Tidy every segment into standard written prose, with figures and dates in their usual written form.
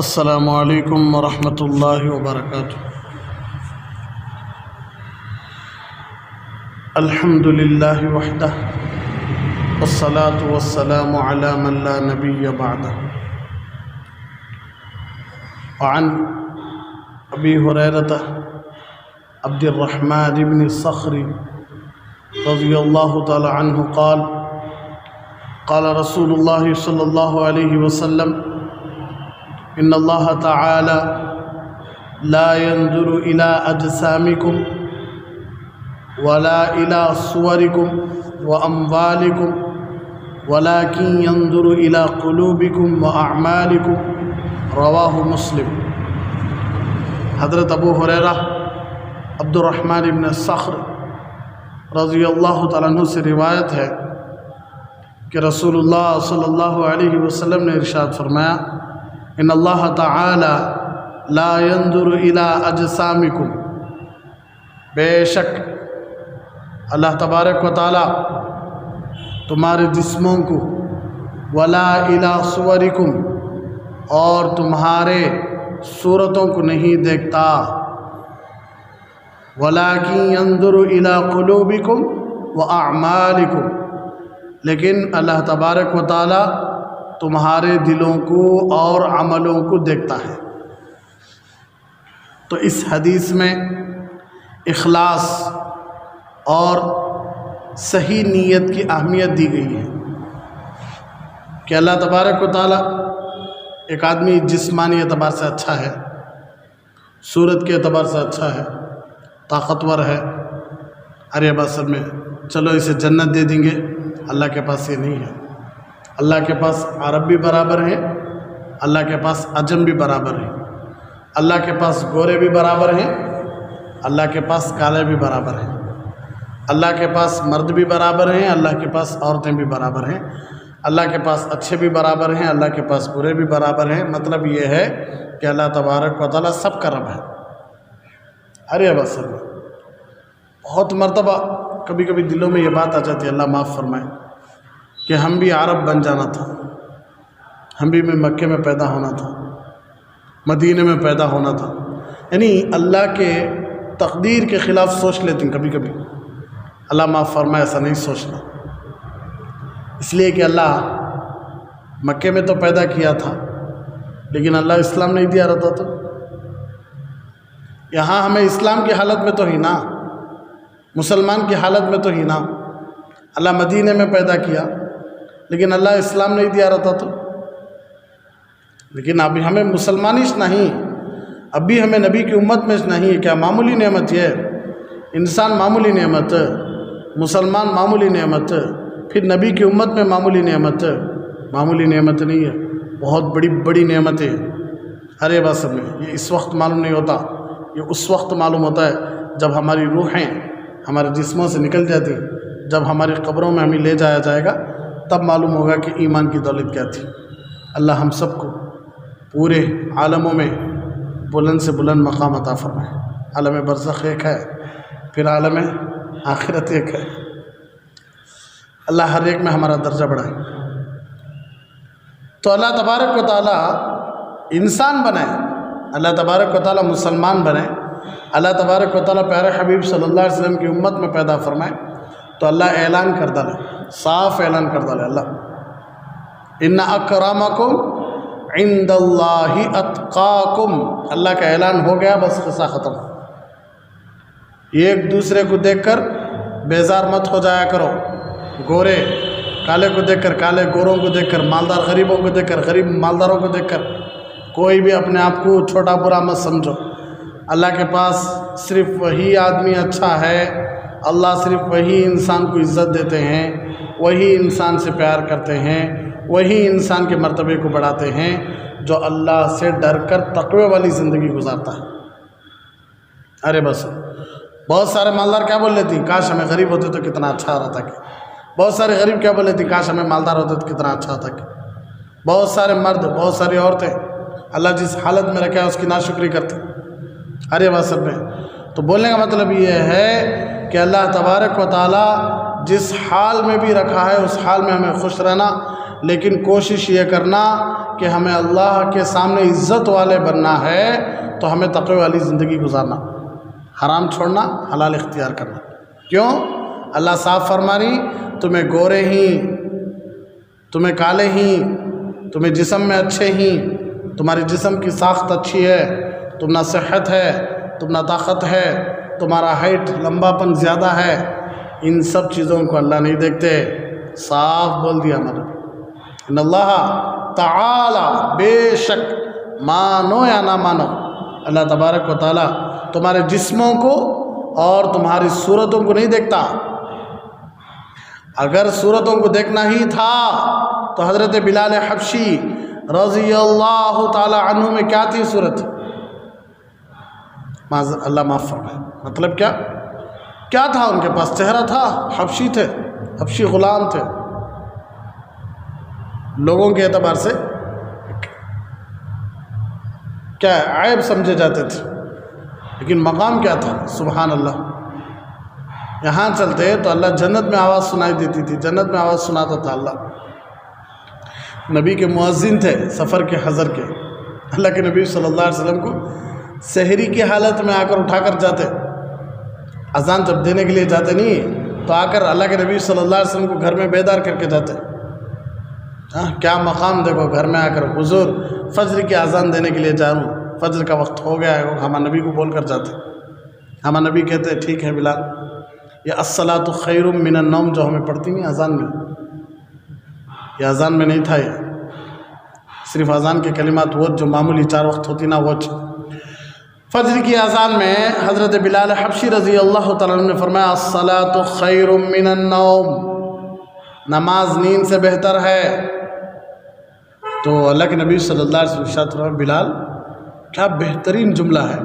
السلام علیکم ورحمۃ اللہ وبرکاتہ۔ الحمد للہ وحدہ والصلاة والسلام علی من لا نبی بعدہ۔ وعن ابی ہریرہ عبد الرحمن بن صخر رضی اللہ تعالی عنہ قال قال رسول اللہ صلی اللہ علیہ وسلم ان اللہ تعالی لا ينظر الى اجسامکم ولا الى صورکم واموالکم ولكن ينظر الى قلوبکم واعمالکم رواہ مسلم۔ حضرت ابو ہریرہ عبد الرحمن بن صخر رضی اللہ تعالیٰ عنہ سے روایت ہے کہ رسول اللہ صلی اللہ علیہ وسلم نے ارشاد فرمایا ان اللہ تعالی لا ينظر الى اجسامکم، بے شک اللہ تبارک و تعالی تمہارے جسموں کو، ولا الى صورکم، اور تمہارے صورتوں کو نہیں دیکھتا، ولكن ينظر الى قلوبکم واعمالکم، لیکن اللہ تبارک و تعالی تمہارے دلوں کو اور عملوں کو دیکھتا ہے۔ تو اس حدیث میں اخلاص اور صحیح نیت کی اہمیت دی گئی ہے کہ اللہ تبارک و تعالی ایک آدمی جسمانی اعتبار سے اچھا ہے، صورت کے اعتبار سے اچھا ہے، طاقتور ہے، ارے بس میں چلو اسے جنت دے دیں گے، اللہ کے پاس یہ نہیں ہے۔ اللہ کے پاس عرب بھی برابر ہیں، اللہ کے پاس عجم بھی برابر ہیں، اللہ کے پاس گورے بھی برابر ہیں، اللہ کے پاس کالے بھی برابر ہیں، اللہ کے پاس مرد بھی برابر ہیں، اللہ کے پاس عورتیں بھی برابر ہیں، اللہ کے پاس اچھے بھی برابر ہیں، اللہ کے پاس برے بھی برابر ہیں۔ مطلب یہ ہے کہ اللہ تبارک و تعالیٰ سب کا رب ہے۔ ارے بس بہت مرتبہ کبھی کبھی دلوں میں یہ بات آ جاتی ہے، اللہ معاف فرمائے، کہ ہم بھی عرب بن جانا تھا، ہم بھی مکے میں پیدا ہونا تھا، مدینے میں پیدا ہونا تھا، یعنی اللہ کے تقدیر کے خلاف سوچ لیتے ہیں کبھی کبھی۔ اللہ معاف فرمائے، ایسا نہیں سوچنا، اس لیے کہ اللہ مکے میں تو پیدا کیا تھا لیکن اللہ اسلام نہیں دیا رہتا، تو یہاں ہمیں اسلام کی حالت میں تو ہی نا، مسلمان کی حالت میں تو ہی نا، اللہ مدینے میں پیدا کیا لیکن اللہ اسلام نہیں دیا رہتا، تو لیکن ابھی ہمیں مسلمانش نہیں، ابھی ہمیں نبی کی امت میں نہیں، کیا معمولی نعمت یہ؟ انسان معمولی نعمت، مسلمان معمولی نعمت، پھر نبی کی امت میں معمولی نعمت، معمولی نعمت نہیں ہے، بہت بڑی بڑی نعمت ہے۔ ارے بس میں یہ اس وقت معلوم نہیں ہوتا، یہ اس وقت معلوم ہوتا ہے جب ہماری روحیں ہمارے جسموں سے نکل جاتی، جب ہماری قبروں میں ہمیں لے جایا جائے گا، تب معلوم ہوگا کہ ایمان کی دولت کیا تھی۔ اللہ ہم سب کو پورے عالموں میں بلند سے بلند مقام عطا فرمائے۔ عالم برزخ ایک ہے، پھر عالم آخرت ایک ہے، اللہ ہر ایک میں ہمارا درجہ بڑھائے۔ تو اللہ تبارک و تعالی انسان بنائے، اللہ تبارک و تعالی مسلمان بنائے، اللہ تبارک و تعالی پیارے حبیب صلی اللہ علیہ وسلم کی امت میں پیدا فرمائے، تو اللہ اعلان کر ڈالے، صاف اعلان کر ڈالے، اللہ ان اکرمکم عند اللہ اتقاکم، اللہ کا اعلان ہو گیا، بس قصہ ختم۔ ایک دوسرے کو دیکھ کر بیزار مت ہو جایا کرو، گورے کالے کو دیکھ کر، کالے گوروں کو دیکھ کر، مالدار غریبوں کو دیکھ کر، غریب مالداروں کو دیکھ کر کوئی بھی اپنے آپ کو چھوٹا برا مت سمجھو۔ اللہ کے پاس صرف وہی آدمی اچھا ہے، اللہ صرف وہی انسان کو عزت دیتے ہیں، وہی انسان سے پیار کرتے ہیں، وہی انسان کے مرتبے کو بڑھاتے ہیں جو اللہ سے ڈر کر تقوی والی زندگی گزارتا ہے۔ ارے بس بہت سارے مالدار کیا بول لیتے ہیں، کاش ہمیں غریب ہوتے تو کتنا اچھا رہتا، کہ بہت سارے غریب کیا بول لیتے ہیں، کاش ہمیں مالدار ہوتے تو کتنا اچھا ہوتا، کہ بہت سارے مرد، بہت ساری عورتیں اللہ جس حالت میں رکھا ہے اس کی ناشکری کرتے۔ ارے بس میں تو بولنے کا مطلب یہ ہے کہ اللہ تبارک و تعالی جس حال میں بھی رکھا ہے اس حال میں ہمیں خوش رہنا، لیکن کوشش یہ کرنا کہ ہمیں اللہ کے سامنے عزت والے بننا ہے تو ہمیں تقوی والی زندگی گزارنا، حرام چھوڑنا، حلال اختیار کرنا۔ کیوں؟ اللہ صاف فرما رہی تمہیں گورے ہی، تمہیں کالے ہی، تمہیں جسم میں اچھے ہی، تمہاری جسم کی ساخت اچھی ہے، تم نہ صحت ہے، تم نہ طاقت ہے، تمہارا ہائٹ لمبا پن زیادہ ہے، ان سب چیزوں کو اللہ نہیں دیکھتے۔ صاف بول دیا ہمارے ان اللہ تعالی، بے شک مانو یا نہ مانو، اللہ تبارک و تعالی تمہارے جسموں کو اور تمہاری صورتوں کو نہیں دیکھتا۔ اگر صورتوں کو دیکھنا ہی تھا تو حضرت بلال حبشی رضی اللہ تعالی عنہ میں کیا تھی صورت؟ اللہ معاف فرمائے، مطلب کیا تھا ان کے پاس؟ چہرہ تھا، حبشی تھے، حبشی غلام تھے، لوگوں کے اعتبار سے کیا عیب سمجھے جاتے تھے، لیکن مقام کیا تھا؟ سبحان اللہ۔ یہاں چلتے تو اللہ جنت میں آواز سنائی دیتی تھی، جنت میں آواز سناتا تھا اللہ۔ نبی کے مؤذن تھے سفر کے حضر کے، اللہ کے نبی صلی اللہ علیہ وسلم کو سحری کی حالت میں آ کر اٹھا کر جاتے، اذان جب دینے کے لیے جاتے نہیں تو آ کر اللہ کے نبی صلی اللہ علیہ وسلم کو گھر میں بیدار کر کے جاتے۔ کیا مقام دیکھو، گھر میں آ کر حضور فجر کی اذان دینے کے لیے جا رہا ہوں، فجر کا وقت ہو گیا ہے، وہ ہمارے نبی کو بول کر جاتے۔ ہمارے نبی کہتے ٹھیک ہے بلال، یہ الصلاۃ خیر من النوم جو ہمیں پڑھتی ہیں اذان میں، یہ اذان میں نہیں تھا، یہ صرف اذان کے کلمات وہ جو معمولی 4 وقت ہوتی نا، وہ فجر کی اذان میں حضرت بلال حبشی رضی اللہ تعالیٰ عنہ نے فرمایا الصلاۃ خیر من النوم، نماز نیند سے بہتر ہے۔ تو اللہ کے نبی صلی اللہ علیہ وسلم فرمایا بلال کیا بہترین جملہ ہے،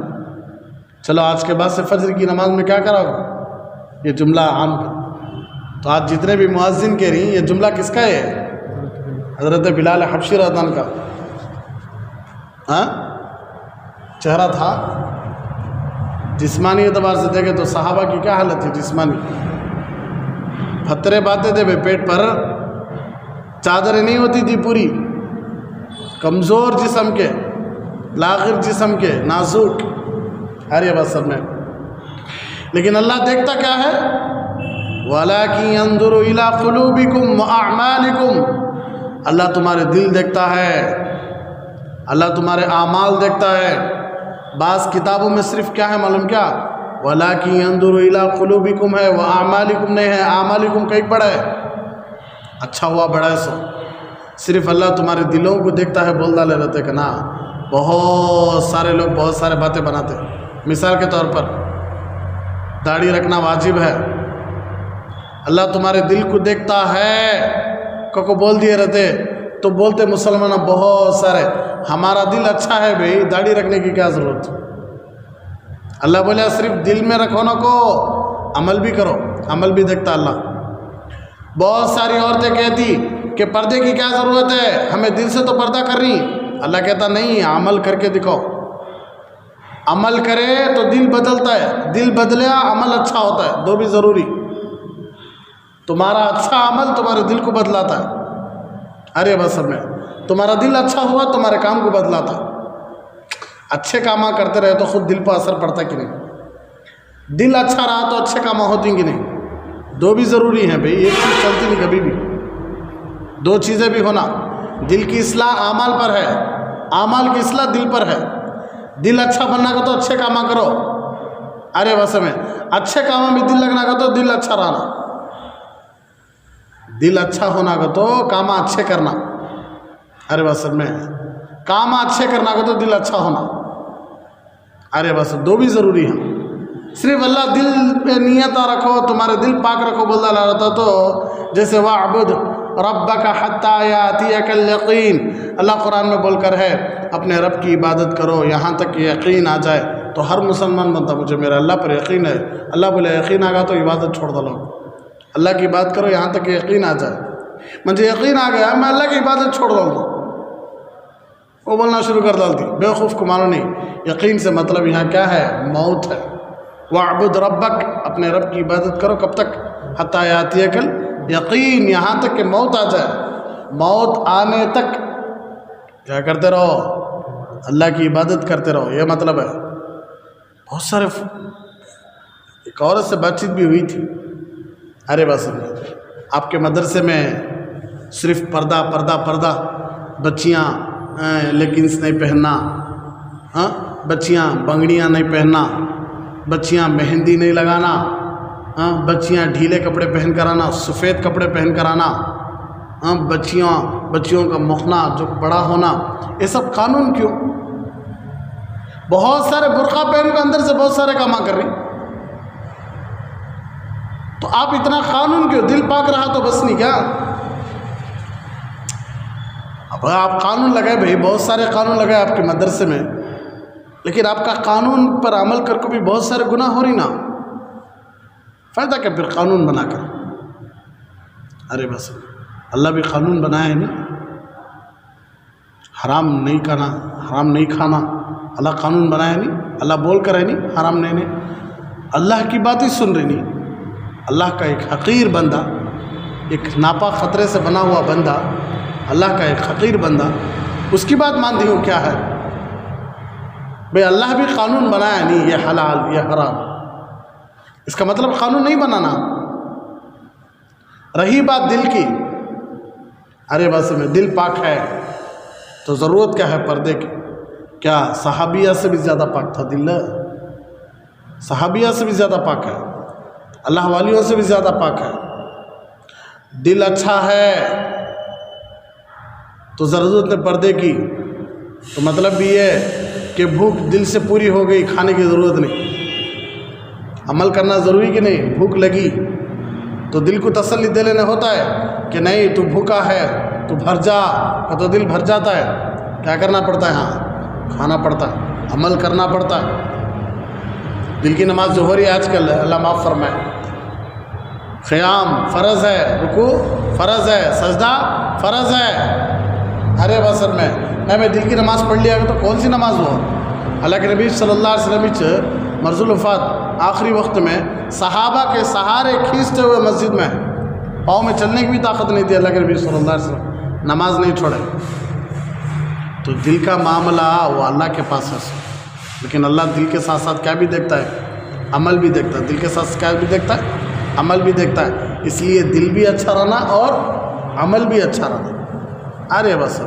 چلو آج کے بعد سے فجر کی نماز میں کیا کراؤ، یہ جملہ عام کر۔ تو آج جتنے بھی مؤذن کہہ رہی ہیں یہ جملہ کس کا ہے؟ حضرت بلال حبشی رضی اللہ عنہ کا۔ ہاں چہرہ تھا، جسمانی اعتبار سے دیکھے تو صحابہ کی کیا حالت تھی جسمانی، پھترے باتے تھے پیٹ پر، چادریں نہیں ہوتی تھی پوری، کمزور جسم کے، لاغر جسم کے، نازک، ہر بات سب میں۔ لیکن اللہ دیکھتا کیا ہے؟ وَلَٰكِن يَنظُرُ إِلَىٰ قُلُوبِكُمْ وَأَعْمَالِكُمْ، اللہ تمہارے دل دیکھتا ہے، اللہ تمہارے اعمال دیکھتا ہے۔ بعض کتابوں میں صرف کیا ہے معلوم کیا؟ وَلَٰكِن يَنظُرُ إِلَىٰ قُلُوبِكُمْ ہے، وَأَعْمَالِكُمْ نہیں ہے، اعمالکم کہیں بڑا ہے، اچھا ہوا بڑا ہے سو، صرف اللہ تمہارے دلوں کو دیکھتا ہے، بول ڈالے رہتے کہ نا۔ بہت سارے لوگ بہت سارے باتیں بناتے، مثال کے طور پر داڑھی رکھنا واجب ہے، اللہ تمہارے دل کو دیکھتا ہے، کو بول دیے رہتے تو بولتے مسلمان بہت سارے ہمارا دل اچھا ہے بھئی، داڑھی رکھنے کی کیا ضرورت؟ اللہ بولے صرف دل میں رکھو نہ کو، عمل بھی کرو، عمل بھی دیکھتا اللہ۔ بہت ساری عورتیں کہتی کہ پردے کی کیا ضرورت ہے، ہمیں دل سے تو پردہ کر رہی، اللہ کہتا نہیں، عمل کر کے دکھاؤ، عمل کرے تو دل بدلتا ہے، دل بدلیا عمل اچھا ہوتا ہے، دو بھی ضروری۔ تمہارا اچھا عمل تمہارے دل کو بدلاتا ہے، ارے بس میں تمہارا دل اچھا ہوا تمہارے کام کو بدلاتا ہے۔ اچھے کام کرتے رہے تو خود دل پر اثر پڑتا کہ نہیں، دل اچھا رہا تو اچھے کام ہوتی کہ نہیں، دو بھی ضروری ہیں بھئی، ایک چیز چلتی نہیں کبھی بھی، دو چیزیں بھی ہونا۔ دل کی اصلاح اعمال پر ہے، اعمال کی اصلاح دل پر ہے۔ دل اچھا بننا کا تو اچھے کام کرو، ارے بس میں اچھے کاموں میں دل لگنا کا تو دل اچھا رہنا، دل اچھا ہونا کا تو کام اچھے کرنا، ارے بس میں کام اچھے کرنا کا تو دل اچھا ہونا، ارے بس دو بھی ضروری ہیں۔ صرف اللہ دل پہ نیت رکھو، تمہارے دل پاک رکھو، بول رہا رہتا تو جیسے وَاعْبُدْ رَبَّكَ حَتَّىٰ يَأْتِيَكَ الْيَقِينُ، اللہ قرآن میں بول کر ہے اپنے رب کی عبادت کرو یہاں تک کہ یقین آ جائے۔ تو ہر مسلمان بنتا مجھے میرا اللہ پر یقین ہے، اللہ بولے یقین آ گا تو عبادت چھوڑ دو، اللہ کی بات کرو یہاں تک کہ یقین آ جائے، مجھے یقین آ گیا میں اللہ کی عبادت چھوڑ دوں، وہ بولنا شروع کر ڈالتی بیوقوف کو مانو نہیں۔ یقین سے مطلب یہاں کیا ہے؟ موت ہے۔ وَاعْبُدْ رَبَّكَ، اپنے رب کی عبادت کرو کب تک؟ حَتَّىٰ يَأْتِيَكَ الْيَقِينُ، یہاں تک کہ موت آ جائے۔ موت آنے تک کیا کرتے رہو؟ اللہ کی عبادت کرتے رہو، یہ مطلب ہے۔ بہت سارے ایک عورت سے بات چیت بھی ہوئی تھی، ارے بس آپ کے مدرسے میں صرف پردہ پردہ پردہ، بچیاں لیگنس نہیں پہننا، بچیاں بنگڑیاں نہیں پہننا، بچیاں مہندی نہیں لگانا، بچیاں ڈھیلے کپڑے پہن کر آنا، سفید کپڑے پہن کر آنا، بچیوں کا مخنا جو بڑا ہونا، یہ سب قانون کیوں؟ بہت سارے برقع پہن کے اندر سے بہت سارے کام کر رہی، تو آپ اتنا قانون کیوں؟ دل پاک رہا تو بس نہیں کیا؟ اب آپ قانون لگائے بھائی، بہت سارے قانون لگائے آپ کے مدرسے میں، لیکن آپ کا قانون پر عمل کر کے بھی بہت سارے گناہ ہو رہی نا، فائدہ کیا پھر قانون بنا کر؟ ارے بس اللہ بھی قانون بنایا ہے نہیں، حرام نہیں کرنا، حرام نہیں کھانا، اللہ قانون بنایا نہیں، اللہ بول کر ہے نہیں حرام نہیں، اللہ کی بات ہی سن رہی نہیں، اللہ کا ایک حقیر بندہ، ایک ناپاک خطرے سے بنا ہوا بندہ، اللہ کا ایک حقیر بندہ، اس کی بات مانتی ہوں کیا ہے بھئی؟ اللہ بھی قانون بنایا نہیں، یہ حلال یہ حرام، اس کا مطلب قانون نہیں بنانا۔ رہی بات دل کی، ارے بس میں دل پاک ہے تو ضرورت کیا ہے پردے کی؟ کیا صحابیہ سے بھی زیادہ پاک تھا دل؟ صحابیہ سے بھی زیادہ پاک ہے، اللہ والیوں سے بھی زیادہ پاک ہے۔ دل اچھا ہے تو ضرورت ہے پردے کی، تو مطلب بھی یہ کہ بھوک دل سے پوری ہو گئی، کھانے کی ضرورت نہیں، عمل کرنا ضروری کہ نہیں؟ بھوک لگی تو دل کو تسلی دے لینا ہوتا ہے کہ نہیں تو بھوکا ہے تو بھر جا، تو دل بھر جاتا ہے، کیا کرنا پڑتا ہے؟ ہاں کھانا پڑتا ہے، عمل کرنا پڑتا ہے۔ دل کی نماز جو ہو رہی ہے آج کل، اللہ معاف فرمائے، قیام فرض ہے، رکوع فرض ہے، سجدہ فرض ہے، ارے بسر میں دل کی نماز پڑھ لیا تو کون سی نماز ہوا؟ اللہ کے نبی صلی اللہ علیہ وسلم مرض الوفات آخری وقت میں صحابہ کے سہارے کھینچتے ہوئے مسجد میں، پاؤں میں چلنے کی بھی طاقت نہیں تھی، اللہ کے نبی صلی اللہ علیہ وسلم نماز نہیں چھوڑے۔ تو دل کا معاملہ وہ اللہ کے پاس ہے، لیکن اللہ دل کے ساتھ ساتھ کیا بھی دیکھتا ہے؟ عمل بھی دیکھتا ہے، دل کے ساتھ کیا بھی دیکھتا ہے؟ عمل بھی دیکھتا ہے، اس لیے دل بھی اچھا رہنا اور عمل بھی اچھا رہنا۔ ارے بس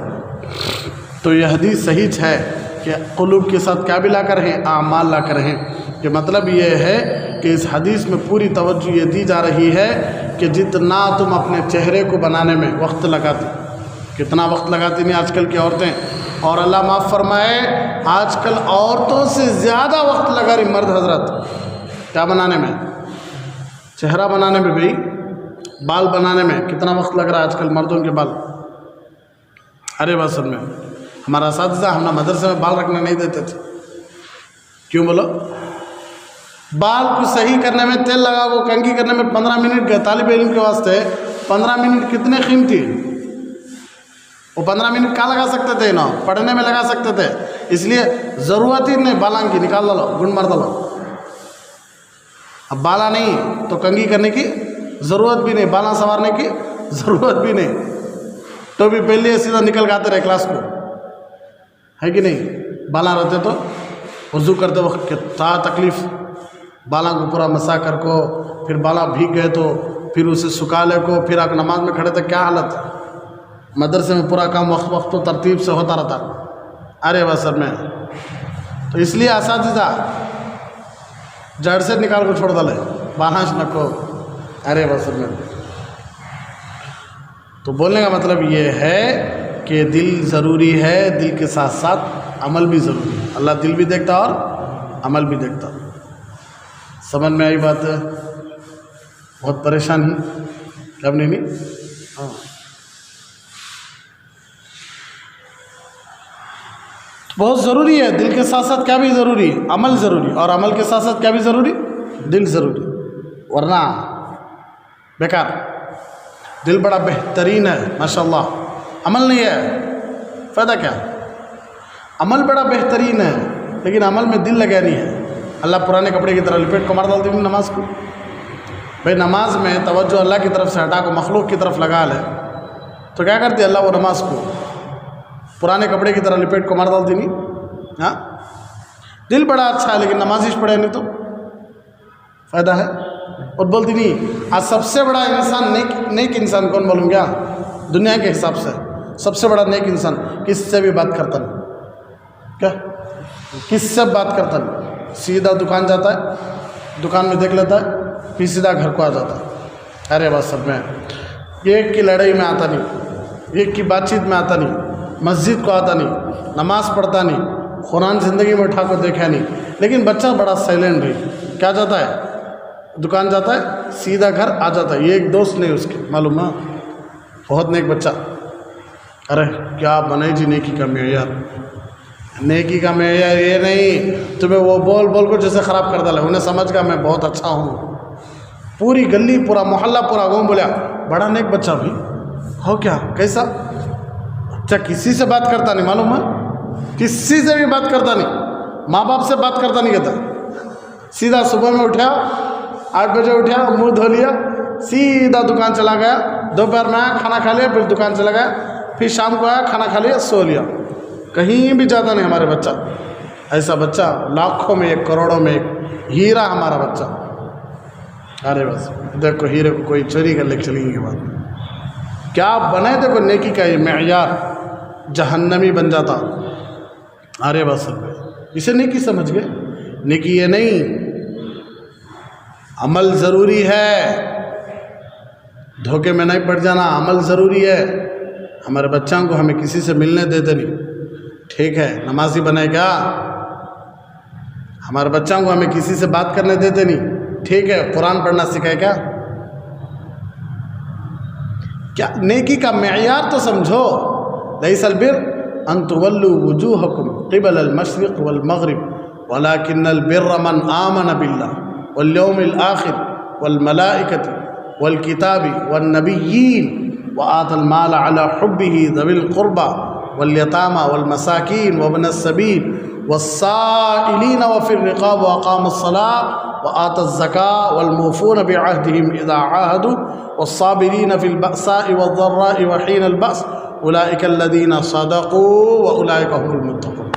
تو یہ حدیث صحیح ہے کہ قلوب کے ساتھ کیا بھی لا کر ہیں؟ اعمال لا کر ہیں، کہ مطلب یہ ہے کہ اس حدیث میں پوری توجہ یہ دی جا رہی ہے کہ جتنا تم اپنے چہرے کو بنانے میں وقت لگاتی، کتنا وقت لگاتی نہیں آج کل کی عورتیں، اور اللہ معاف فرمائے آج کل عورتوں سے زیادہ وقت لگا رہی مرد حضرت کیا بنانے میں؟ چہرہ بنانے میں، بھئی بال بنانے میں کتنا وقت لگ رہا ہے آج کل مردوں کے بال؟ ارے بس میں ہمارا اساتذہ ہمارا مدرسے میں بال رکھنے نہیں دیتے تھے، کیوں بولو؟ بال کو صحیح کرنے میں تیل لگا کو کنگھی کرنے میں 15 منٹ گئے، طالب علم کے واسطے 15 منٹ کتنے قیمتی، وہ 15 منٹ کہاں لگا سکتے تھے نا؟ پڑھنے میں لگا سکتے تھے، اس لیے ضرورت ہی نہیں بالان کی، نکال ڈالو گنڈ مار ڈالو، اب بالا نہیں تو کنگھی کرنے کی ضرورت بھی نہیں، بالا سنوارنے کی ضرورت بھی نہیں، تو بھی پہلے سیدھا نکل کے آتے رہے کلاس کو، ہے کہ نہیں؟ بالا رہتے تو وضو کرتے وقت کتنا تکلیف، بالا کو پورا مسا کر کو، پھر بالا بھیگ گئے تو پھر اسے سکھا لے کو، پھر آپ نماز میں کھڑے تھے، کیا حالت ہے؟ مدرسے میں پورا کام وقت و ترتیب سے ہوتا رہتا، ارے بس میں تو اس لیے اساتذہ جڑ سے نکال کو چھوڑ ڈالے باناش نکو، ارے بس میں تو بولنے کا مطلب یہ ہے کہ دل ضروری ہے، دل کے ساتھ ساتھ عمل بھی ضروری ہے، اللہ دل بھی دیکھتا اور عمل بھی دیکھتا۔ سمجھ میں آئی بات ہے؟ بہت پریشان ہیں کب نہیں؟ ہاں بہت ضروری ہے، دل کے ساتھ ساتھ کیا بھی ضروری؟ عمل ضروری، اور عمل کے ساتھ ساتھ کیا بھی ضروری؟ دل ضروری، ورنہ بیکار۔ دل بڑا بہترین ہے ماشاءاللہ، عمل نہیں ہے، فائدہ کیا؟ عمل بڑا بہترین ہے لیکن عمل میں دل لگا نہیں ہے۔ اللہ پرانے کپڑے کی طرح لپیٹ کو مار ڈالتی ہوں نماز کو، بھائی نماز میں توجہ اللہ کی طرف سے ہٹا کو مخلوق کی طرف لگا لے تو کیا کرتی اللہ وہ نماز کو پرانے کپڑے کی طرح لپیٹ کو مار ڈالتی نہیں. ہاں دل بڑا اچھا ہے لیکن نمازش پڑھے نہیں تو فائدہ ہے. اور بولتی نہیں آج سب سے بڑا انسان نیک انسان کون بولوں گیا دنیا کے حساب سے سب سے بڑا نیک انسان کس سے بھی بات کرتا نہیں. کیا کس سے بات کرتا نہیں؟ سیدھا دکان جاتا ہے, دکان میں دیکھ لیتا ہے, پھر سیدھا گھر کو آ جاتا ہے. ارے بس سب میں ایک کی لڑائی میں آتا نہیں, ایک کی بات چیت میں آتا نہیں, مسجد کو آتا نہیں, نماز پڑھتا نہیں, قرآن زندگی میں اٹھا کو دیکھا نہیں. لیکن بچہ بڑا سائلنٹ بھائی, کیا جاتا ہے دکان جاتا ہے سیدھا گھر آ جاتا ہے. یہ ایک دوست نہیں اس کے معلوم ہے, بہت نیک بچہ. ارے کیا بنے جی نیکی کا معیار, نیکی کا معیار یہ نہیں تمہیں وہ بول بول کو جیسے خراب کر ڈالا, انہیں سمجھ گا میں بہت اچھا ہوں. پوری گلی پورا محلہ پورا گاؤں بولیا بڑا نیک بچہ بھی ہو. کیا کیسا اچھا کسی سے بات کرتا نہیں معلوم ہے, کسی سے بھی بات کرتا نہیں, ماں باپ سے بات کرتا نہیں کہتا. سیدھا صبح میں اٹھا 8 بجے اٹھا, منہ دھو لیا, سیدھا دکان چلا گیا, دوپہر میں آیا کھانا کھا لیا, پھر دکان چلا گیا, پھر شام کو آیا کھانا کھا لیا سو لیا. کہیں بھی جاتا نہیں ہمارے بچہ. ایسا بچہ لاکھوں میں ایک, کروڑوں میں ایک ہیرا ہمارا بچہ. ارے بس دیکھو ہیرے کو کوئی چوری کر لے چلیں گے بعد میں کیا بنے. دیکھو نیکی کا یہ معیار جہنمی بن جاتا. ارے بس اسے نیکی سمجھ گئے. نیکی یہ نہیں, عمل ضروری ہے, دھوکے میں نہیں پڑ جانا. عمل ضروری ہے. ہمارے بچوں کو ہمیں کسی سے ملنے دیتے نہیں, ٹھیک ہے نمازی بنے کیا. ہمارے بچوں کو ہمیں کسی سے بات کرنے دیتے نہیں, ٹھیک ہے قرآن پڑھنا سکھائے کیا. کیا نیکی کا معیار تو سمجھو. لیس البر ان تولوا وجوہکم قبل المشرق والمغرب ولكن البر من آمن بالله واليوم الآخر والملائكة والكتاب والنبيين وآتى المال على حبه ذوي القربى واليتامى والمساكين وابن السبيل والسائلين وفي الرقاب وأقام الصلاة وآتى الزكاة والموفون بعهدهم إذا عاهدوا والصابرين في البأساء والضراء وحين البأس أولئك الذين صدقوا وأولئك هم المتقون.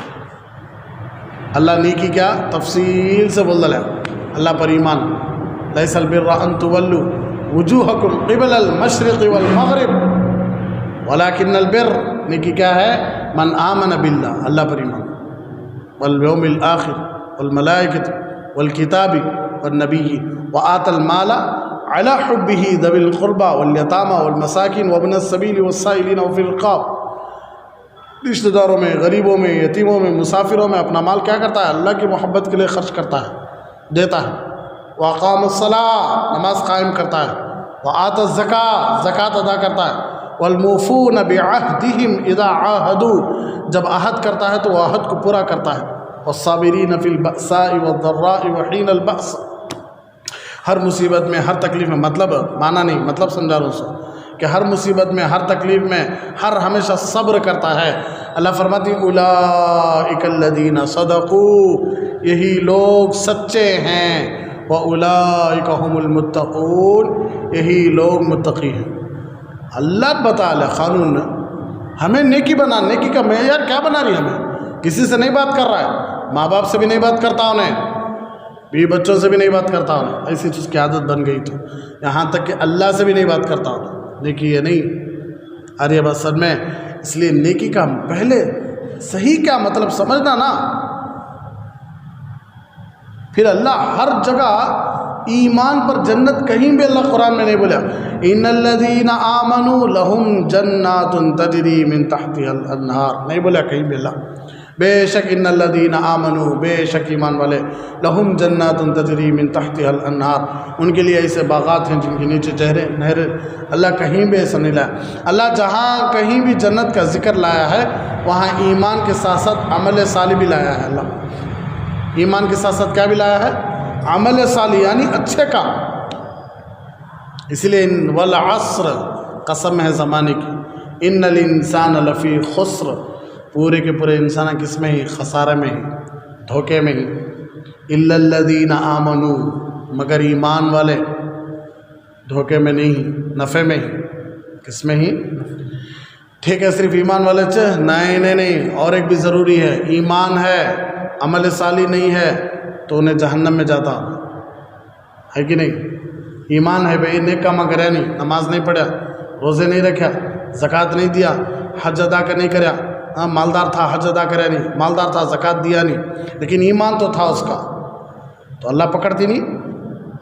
اللہ نیکی کیا تفصیل سے بول دلے اللہ پر ایمان. لیس البر ان تولوا وجوہکم قبل المشرق والمغرب ولكن البر نیکی کیا ہے من آمن باللہ اللہ پر ایمان والیوم الآخر والملائکة والکتاب والنبی وآتى المال على حبه ذوي القربى واليتامى والمساکین وابن السبیل والسائلین وفی الرقاب. رشتہ داروں میں, غریبوں میں, یتیموں میں, مسافروں میں اپنا مال کیا کرتا ہے اللہ کی محبت کے لیے خرچ کرتا ہے, دیتا ہے. وأقام الصلاة نماز قائم کرتا ہے. وآتى الزکاة زکوٰۃ ادا کرتا ہے. والموفون بعهدهم اذا عاهدوا جب عہد کرتا ہے تو وہ عہد کو پورا کرتا ہے. والصابرین فی البأساء والضراء وحین البأس ہر مصیبت میں ہر تکلیف میں, مطلب معنی نہیں, مطلب سمجھا رہا ہوں کہ ہر مصیبت میں ہر تکلیف میں ہر ہمیشہ صبر کرتا ہے. اللہ فرماتی اولئک الذین صدقوا یہی لوگ سچے ہیں, واولئک هم المتقون یہی لوگ متقی ہیں. اللہ بتا لے قانون ہمیں نیکی بنا, نیکی کا معیار کیا بنا رہی ہمیں. کسی سے نہیں بات کر رہا ہے, ماں باپ سے بھی نہیں بات کرتا انہیں, بیوی بچوں سے بھی نہیں بات کرتا انہیں, ایسی چیز کی عادت بن گئی. تو یہاں تک کہ اللہ سے بھی نہیں بات کرتا انہیں. نیکی یہ نہیں. ارے بس سر میں اس لیے نیکی کا پہلے صحیح کیا مطلب سمجھنا نا. پھر اللہ ہر جگہ ایمان پر جنت کہیں بھی اللہ قرآن میں نہیں بولا ان الذین آمنوا لہم جنات تجری من تحتها الانہار, نہیں بولا کہیں بھی اللہ. بے شک ان الذین آمنوا بے شک ایمان والے, لہم جنات تجری من تحتها الانہار ان کے لیے ایسے باغات ہیں جن کے نیچے نہریں. اللہ کہیں بھی ایسا نہیں لایا. اللہ جہاں کہیں بھی جنت کا ذکر لایا ہے وہاں ایمان کے ساتھ ساتھ عمل صالح بھی لایا ہے. اللہ ایمان کے ساتھ ساتھ کیا بھی لایا ہے عمل صالح یعنی اچھے کام. اس لیے والعصر قسم ہے زمانے کی, ان الانسان لفی خسر پورے کے پورے انسان کس میں ہی خسارے میں ہی, دھوکے میں ہی. الا الذین آمنوا مگر ایمان والے, دھوکے میں نہیں, نفع میں ہی, کس میں ہی. ٹھیک ہے صرف ایمان والے نہیں، اور ایک بھی ضروری ہے، ایمان ہے عمل صالح نہیں ہے تو انہیں جہنم میں جاتا ہے کہ نہیں؟ ایمان ہے بھئی، نیک کام کریا نہیں، نماز نہیں پڑھا، روزے نہیں رکھا، زکوٰۃ نہیں دیا، حج ادا کا نہیں کریا، مالدار تھا حج ادا کریا نہیں، مالدار تھا زکوٰۃ دیا نہیں، لیکن ایمان تو تھا اس کا، تو اللہ پکڑتی نہیں؟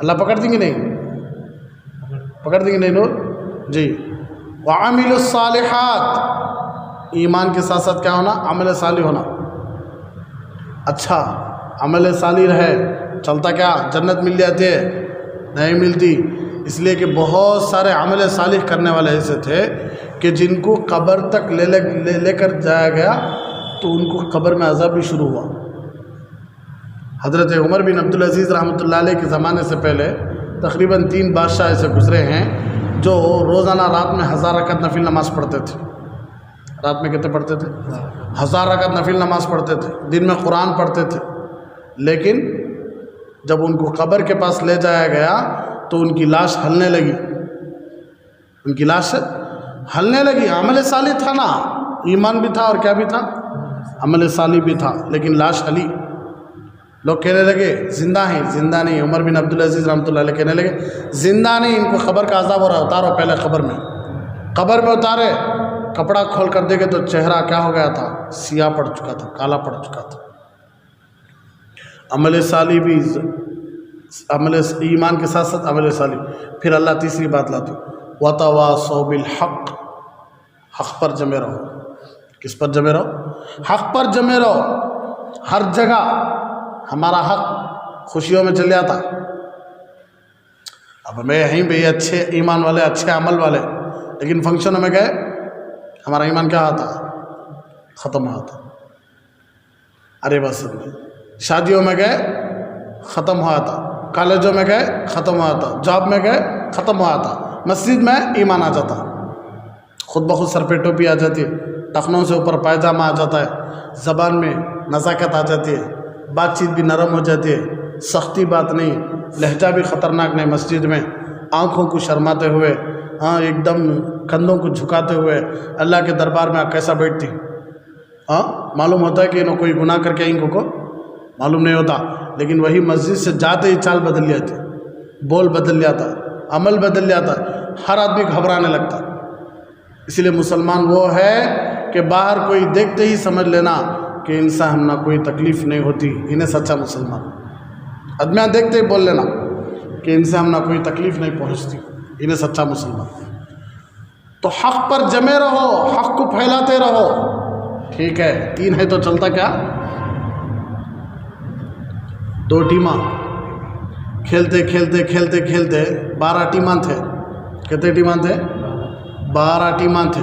اللہ پکڑ دیں گے نہیں؟ پکڑ دیں گے نہیں نور جی؟ وعامل الصالحات، ایمان کے ساتھ ساتھ کیا ہونا؟ عمل صالح ہونا۔ اچھا عمل صالح رہے چلتا کیا جنت مل جاتی ہے؟ نہیں ملتی، اس لیے کہ بہت سارے عمل صالح کرنے والے ایسے تھے کہ جن کو قبر تک لے کر جایا گیا تو ان کو قبر میں عذاب بھی شروع ہوا۔ حضرت عمر بن عبدالعزیز رحمۃ اللہ علیہ کے زمانے سے پہلے تقریباً 3 بادشاہ ایسے گزرے ہیں جو روزانہ رات میں 1000 رکعت نفل نماز پڑھتے تھے۔ رات میں کتنے پڑھتے تھے؟ 1000 رکعت نفل نماز پڑھتے تھے، دن میں قرآن پڑھتے تھے، لیکن جب ان کو قبر کے پاس لے جایا گیا تو ان کی لاش ہلنے لگی، ان کی لاش ہلنے لگی۔ عمل صالح تھا نا، ایمان بھی تھا اور کیا بھی تھا؟ عمل صالح بھی تھا، لیکن لاش ہلی۔ لوگ کہنے لگے زندہ ہیں، زندہ نہیں۔ عمر بن عبدالعزیز رحمۃ اللہ علیہ کہنے لگے زندہ نہیں، ان کو قبر کا عذاب ہو رہا ہے، اتارو پہلے قبر میں اتارے، کپڑا کھول کر دیکھے تو چہرہ کیا ہو گیا تھا؟ سیاہ پڑ چکا تھا، کالا پڑ چکا تھا۔ عمل صالح بھی، ایمان کے ساتھ ساتھ عمل صالح۔ پھر اللہ تیسری بات لاتے وَتَوَاصَوْا بِالْحَقِّ، حق پر جمے رہو۔ کس پر جمے رہو؟ حق پر جمے رہو۔ ہر جگہ ہمارا حق خوشیوں میں چل جاتا، اب ہمیں یہیں بھی اچھے ایمان والے، اچھے عمل والے، لیکن فنکشنوں میں گئے ہمارا ایمان کیا آتا؟ ختم ہوتا۔ ارے بس شادیوں میں گئے ختم ہوا تھا، کالجوں میں گئے ختم ہوا تھا، جاب میں گئے ختم ہوا تھا، مسجد میں ایمان آ جاتا، خود بخود سر پہ ٹوپی آ جاتی ہے، ٹخنوں سے اوپر پائجامہ آ جاتا ہے، زبان میں نزاکت آ جاتی ہے، بات چیت بھی نرم ہو جاتی ہے، سختی بات نہیں، لہجہ بھی خطرناک نہیں، مسجد میں آنکھوں کو شرماتے ہوئے، ایک دم کندھوں کو جھکاتے ہوئے اللہ کے دربار میں کیسا بیٹھتی، معلوم ہوتا ہے کہ انہوں کوئی گناہ کر کے ان کو معلوم نہیں ہوتا، لیکن وہی مسجد سے جاتے ہی چال بدل جاتی، بول بدل جاتا، عمل بدل جاتا، ہر آدمی گھبرانے لگتا۔ اس لیے مسلمان وہ ہے کہ باہر کوئی دیکھتے ہی سمجھ لینا کہ ان سے ہم نہ کوئی تکلیف نہیں ہوتی، انہیں سچا مسلمان۔ آدمیاں دیکھتے ہی بول لینا کہ ان سے ہم نہ کوئی تکلیف نہیں پہنچتی، انہیں سچا مسلمان۔ تو حق پر جمے رہو، حق کو پھیلاتے رہو، ٹھیک ہے؟ 3 ہے تو چلتا کیا؟ 2 ٹیماں کھیلتے کھیلتے کھیلتے کھیلتے 12 ٹیماں تھے۔ کتنے ٹیماں تھے؟ 12 ٹیماں تھے۔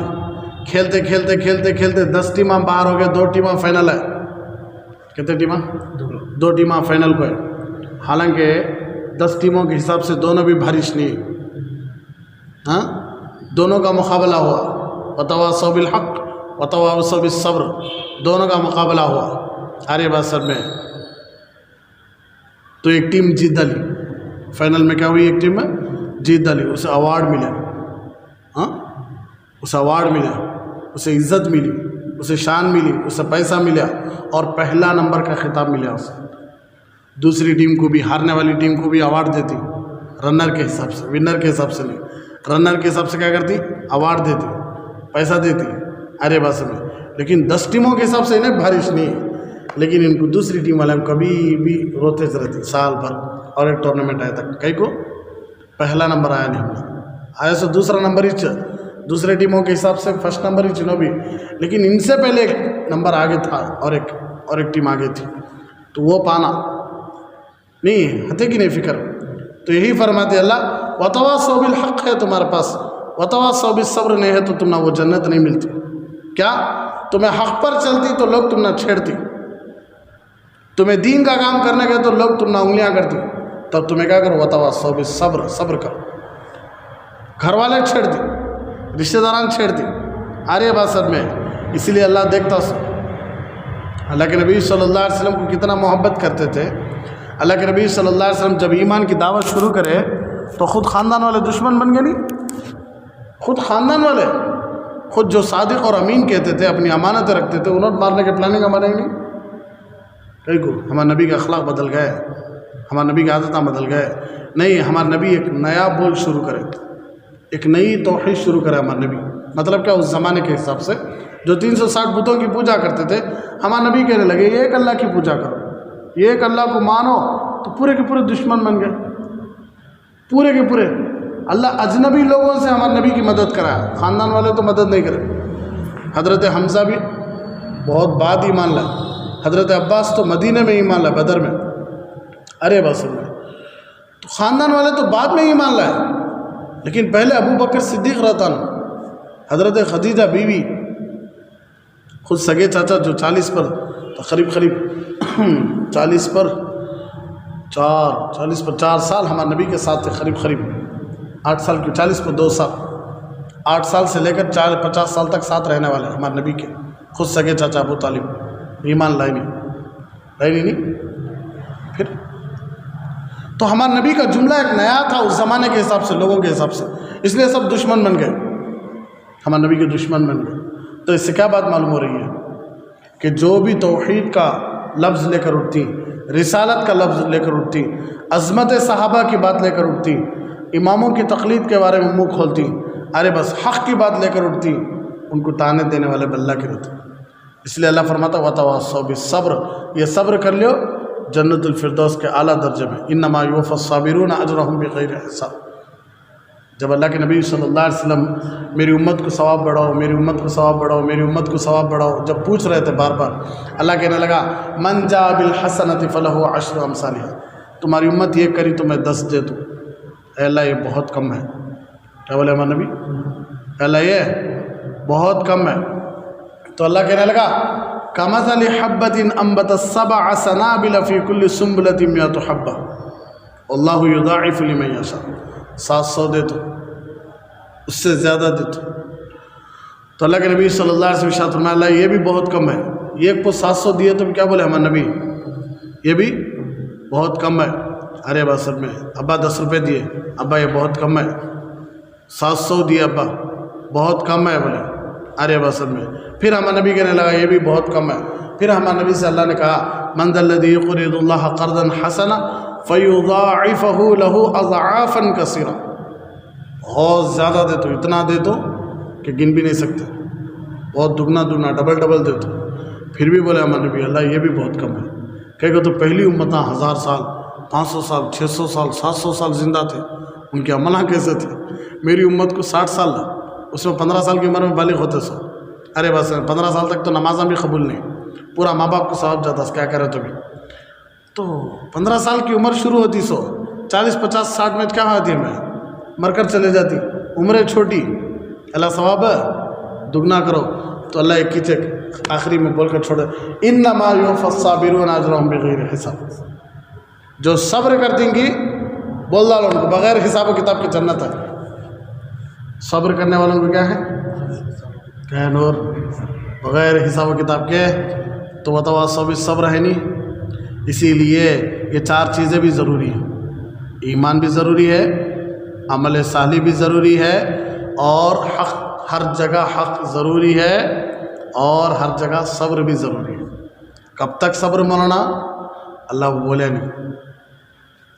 کھیلتے کھیلتے کھیلتے کھیلتے 10 ٹیماں باہر ہو گئے، 2 ٹیماں فائنل ہے۔ کتنے ٹیماں؟ 2 ٹیماں فائنل کو ہے۔ حالانکہ 10 ٹیموں کے حساب سے دونوں بھی بھارش نہیں، دونوں کا مقابلہ ہوا، وتواصوا بالحق وتواصوا بالصبر، دونوں کا مقابلہ ہوا۔ ارے بات سب میں تو ایک ٹیم جیت ڈالی، فائنل میں کیا ہوئی؟ ایک ٹیم میں جیت ڈالی، اسے ایوارڈ ملا، اسے ایوارڈ ملا، اسے عزت ملی، اسے شان ملی، اسے پیسہ ملا اور پہلا نمبر کا خطاب ملا اسے۔ دوسری ٹیم کو بھی، ہارنے والی ٹیم کو بھی ایوارڈ دیتی، رنر کے حساب سے، ونر کے حساب سے نہیں، رنر کے حساب سے کیا کرتی؟ ایوارڈ دیتی، پیسہ دیتی۔ ارے بس میں لیکن 10 ٹیموں کے حساب سے انہیں بھارش نہیں ہے، لیکن ان کو دوسری ٹیم والے کبھی بھی روتے رہتی سال بھر، اور ایک ٹورنامنٹ آیا تک کئی کو پہلا نمبر آیا نہیں، آیا سو دوسرا نمبر ہی، دوسرے ٹیموں کے حساب سے فرسٹ نمبر ہی چنو بھی، لیکن ان سے پہلے ایک نمبر آگے تھا اور ایک ٹیم آگے تھی، تو وہ پانا نہیں ہتے کی نہیں فکر۔ تو یہی فرماتے اللہ وتواصوا بالحق ہے تمہارے پاس، وتواصوا بالصبر نہیں ہے تو تم نہ وہ جنت نہیں ملتی۔ کیا تمہیں حق پر چلتی تو لوگ تم نہ چھیڑتی، تمہیں دین کا کام کرنے گئے تو لوگ تم نہ انگلیاں کرتی، تب تمہیں کیا کرو؟ وتواصوا بالصبر، صبر کرو۔ گھر والے چھیڑ دی، رشتہ داران چھیڑ دی، آرے بات سب میں، اسی لیے اللہ دیکھتا سو۔ اللہ کے نبی صلی اللہ علیہ وسلم کو کتنا محبت کرتے تھے۔ اللہ کے نبی صلی اللہ علیہ وسلم جب ایمان کی دعوت شروع کرے تو خود خاندان والے دشمن بن گئے، نہیں خود خاندان والے خود جو صادق اور امین کہتے تھے، اپنی امانتیں رکھتے تھے، انہوں نے مارنے کے پلاننگ ہمارے ہی نہیں. کئی کو ہمارے نبی کا اخلاق بدل گئے، ہمارے نبی کی عادتیں بدل گئے. نہیں، ہمارے نبی ایک نیا بول شروع کرے، ایک نئی توحید شروع کرے ہمارے نبی. مطلب کیا؟ اس زمانے کے حساب سے جو 360 بتوں کی پوجا کرتے تھے، ہمارے نبی کہنے لگے یہ ایک اللہ کی پوجا کرو، یہ ایک اللہ کو مانو، تو پورے کے پورے دشمن بن گئے، پورے کے پورے. اللہ اجنبی لوگوں سے ہمارے نبی کی مدد کرایا، خاندان والے تو مدد نہیں کرے. حضرت حمزہ بھی بہت بعد ایمان لائے، حضرت عباس تو مدینہ میں ایمان لائے، بدر میں. ارے بس میں تو خاندان والے تو بعد میں ایمان لائے، لیکن پہلے ابو بکر صدیق رضی اللہ عنہ، حضرت خدیجہ بیوی، خود سگے چاچا جو 40 پر قریب 40 پر 4 سال ہمارے نبی کے ساتھ تھے، قریب 8 سال کی، 40 پر 2 سال، 8 سال سے لے کر 50 سال تک ساتھ رہنے والے ہمارے نبی کے خود سگے چاچا ابو طالب ایمان لائے نہیں. پھر تو ہمارے نبی کا جملہ ایک نیا تھا اس زمانے کے حساب سے، لوگوں کے حساب سے، اس لیے سب دشمن بن گئے، ہمارے نبی کے دشمن بن گئے. تو اس سے کیا بات معلوم ہو رہی ہے کہ جو بھی توحید کا لفظ لے کر اٹھتی، رسالت کا لفظ لے کر اٹھتی، عظمت صحابہ کی بات لے کر اٹھتی، اماموں کی تقلید کے بارے میں منہ کھولتی، ارے بس حق کی بات لے کر اٹھتی، ان کو تانے دینے والے اللہ کے رہتے. اس لیے اللہ فرماتا وتواصوا بالصبر، یہ صبر کر لیو جنت الفردوس کے اعلیٰ درجے میں. انما یوفی الصابرون اجرهم بغیر حساب. جب اللہ کے نبی صلی اللہ علیہ وسلم میری امت کو ثواب بڑھاؤ، میری امت کو ثواب بڑھاؤ، میری امت کو ثواب بڑھاؤ، جب پوچھ رہے تھے بار بار، اللہ کہنے لگا من جاء بالحسنۃ فلہ عشر امثالها. تمہاری امت یہ کری تو میں 10 دے دوں. اے اللہ یہ بہت کم ہے. کیا بولے ہمارے نبی؟ اے اللہ یہ بہت کم ہے. تو اللہ کہنے لگا کمثل حبۃ انبتت 7 سنابل فی کل سنبلۃ 100 حبۃ واللہ یضاعف لمن یشاء. 700 دے تو، اس سے زیادہ دے تو اللہ کے نبی صلی اللہ علیہ وسلم ارشاد فرمایا اللہ یہ بھی بہت کم ہے. یہ ایک کو 700 دیے تو کیا بولے ہمارے نبی؟ یہ بھی بہت کم ہے. ارے باسر میں ابا 10 روپے دیے، ابا یہ بہت کم ہے. 700 دیے ابا، بہت کم ہے بولے. ارے باسر میں پھر ہمارے نبی کہنے لگا یہ بھی بہت کم ہے. پھر ہمارے نبی سے اللہ نے کہا من ذا الذی یقرض اللہ قرضا حسنا فیضاعفہ لہ اضعافا کثیرا. بہت زیادہ دے تو، اتنا دے تو کہ گن بھی نہیں سکتے، بہت دگنا ڈبل دے تو. پھر بھی بولے ہمارے نبی اللہ یہ بھی بہت کم ہے. کہ تو پہلی امتاں 1000 سال 500 سال 600 سال 700 سال زندہ تھے، ان کے عملہ کیسے تھے؟ میری امت کو 60 سال ہے، اس میں 15 سال کی عمر میں بالغ ہوتے سو. ارے بس 15 سال تک تو نمازاں بھی قبول نہیں، پورا ماں باپ کو ثواب جاتا، کیا کرے تو بھی. تو 15 سال کی عمر شروع ہوتی سو 40 50 60 میں کیا ہوتی ہے میں مر کر چلے جاتی. عمریں چھوٹی، اللہ ثواب ہے دگنا کرو. تو اللہ ایک کیچے آخری میں بول کر چھوڑے انما یوفی الصابرون اجرهم بغیر حساب. جو صبر کر دیں گی بول ڈالو ان کو بغیر حساب و کتاب کی جنت ہے. صبر کرنے والوں کو کیا ہے؟ کیا ہے نور؟ بغیر حساب و کتاب کے. تو وتواصوا بالصبر ہے نہیں. اسی لیے یہ 4 چیزیں بھی ضروری ہیں. ایمان بھی ضروری ہے، عمل صالح بھی ضروری ہے، اور حق ہر جگہ حق ضروری ہے، اور ہر جگہ صبر بھی ضروری ہے. کب تک صبر مولانا؟ اللہ بولے نہیں